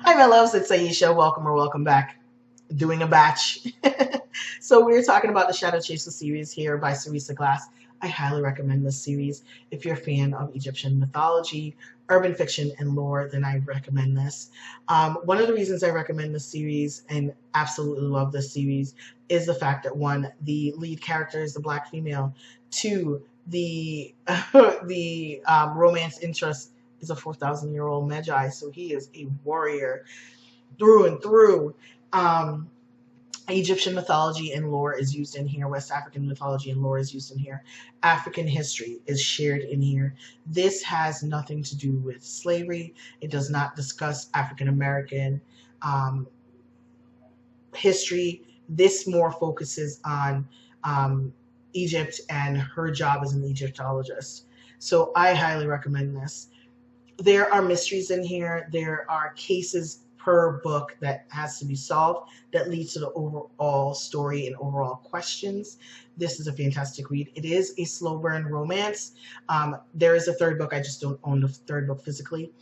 Hi, my loves. It's Aisha. Welcome or welcome back. Doing a batch. So we're talking about the Shadowchaser series here by Sarisa Glass. I highly recommend this series. If you're a fan of Egyptian mythology, urban fiction, and lore, then I recommend this. One of the reasons I recommend this series and absolutely love this series is the fact that one, the lead character is the black female. Two, the the romance interest is a 4,000-year-old Magi, so he is a warrior through and through. Um, Egyptian mythology and lore is used in here. West African mythology and lore is used in here. African history is shared in here. This has nothing to do with slavery. It does not discuss African American um, history. This more focuses on Egypt and her job as an Egyptologist. So I highly recommend this. There are mysteries in here. There are cases per book that has to be solved that leads to the overall story and overall questions. This is a fantastic read. It is a slow burn romance. There is a third book. I just don't own the third book physically.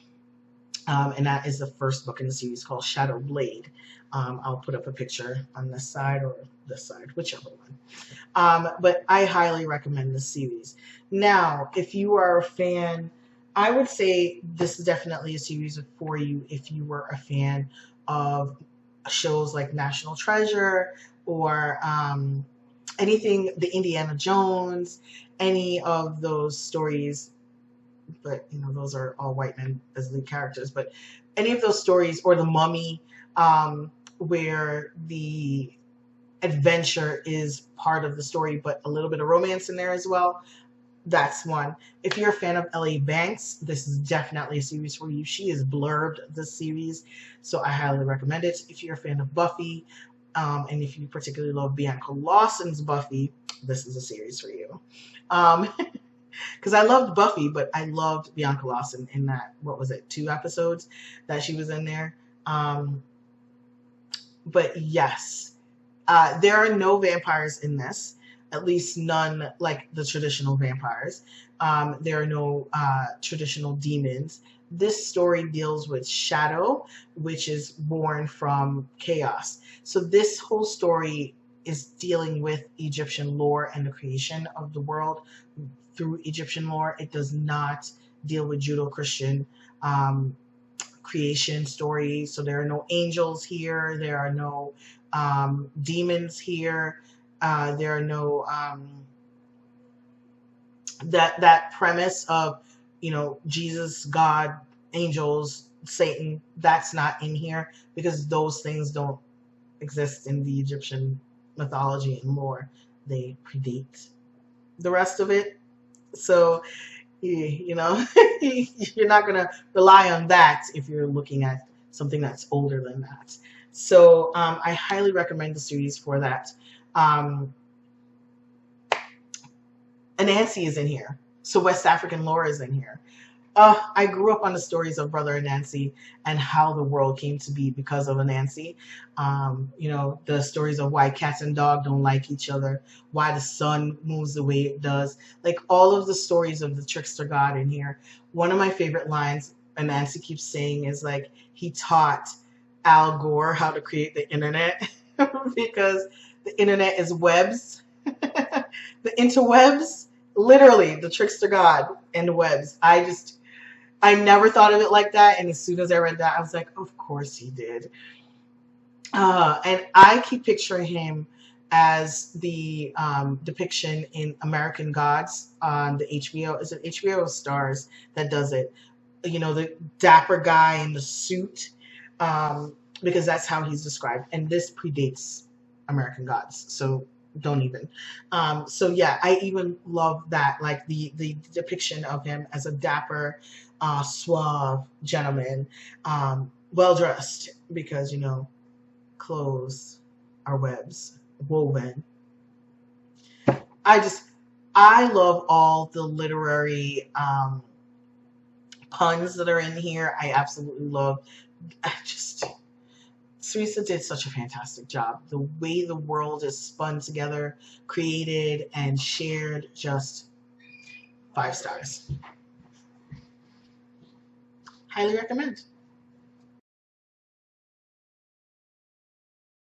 And that is the first book in the series called Shadow Blade. I'll put up a picture on this side or this side, whichever one. But I highly recommend this series. Now, if you are a fan, I would say this is definitely a series for you if you were a fan of shows like National Treasure or anything, the Indiana Jones, any of those stories. But those are all white men as lead characters. But any of those stories, or The Mummy, where the adventure is part of the story, but a little bit of romance in there as well. That's one. If you're a fan of L.A. Banks, this is definitely a series for you. She is blurbed this series, so I highly recommend it. If you're a fan of Buffy, and if you particularly love Bianca Lawson's Buffy, this is a series for you. Because I loved Buffy, but I loved Bianca Lawson in that, what was it, 2 episodes that she was in there. But yes, there are no vampires in this. At least none like the traditional vampires. There are no traditional demons. This story deals with Shadow, which is born from chaos. So this whole story is dealing with Egyptian lore and the creation of the world through Egyptian lore. It does not deal with Judeo-Christian creation stories. So there are no angels here. There are no demons here. There are no that premise of Jesus, God, angels, Satan. That's not in here because those things don't exist in the Egyptian mythology and lore. They predate the rest of it. So you're not gonna rely on that if you're looking at something that's older than that. So I highly recommend the series for that. Anansi is in here. So West African lore is in here. I grew up on the stories of Brother Anansi and how the world came to be because of Anansi. The stories of why cats and dog don't like each other, why the sun moves the way it does. Like all of the stories of the trickster god in here. One of my favorite lines Anansi keeps saying is like he taught Al Gore how to create the internet because the internet is webs. The interwebs, literally the trickster god and webs. I never thought of it like that, and as soon as I read that, I was like, of course he did. And I keep picturing him as the depiction in American Gods on the HBO. Is it HBO or Stars that does it? The dapper guy in the suit, because that's how he's described. And this predates American Gods, so don't even. So yeah, I even love that, like the depiction of him as a dapper, suave gentleman, well dressed, because clothes are webs woven. I love all the literary puns that are in here. I absolutely love. Sarisa did such a fantastic job. The way the world is spun together, created, and shared, just 5 stars. Highly recommend.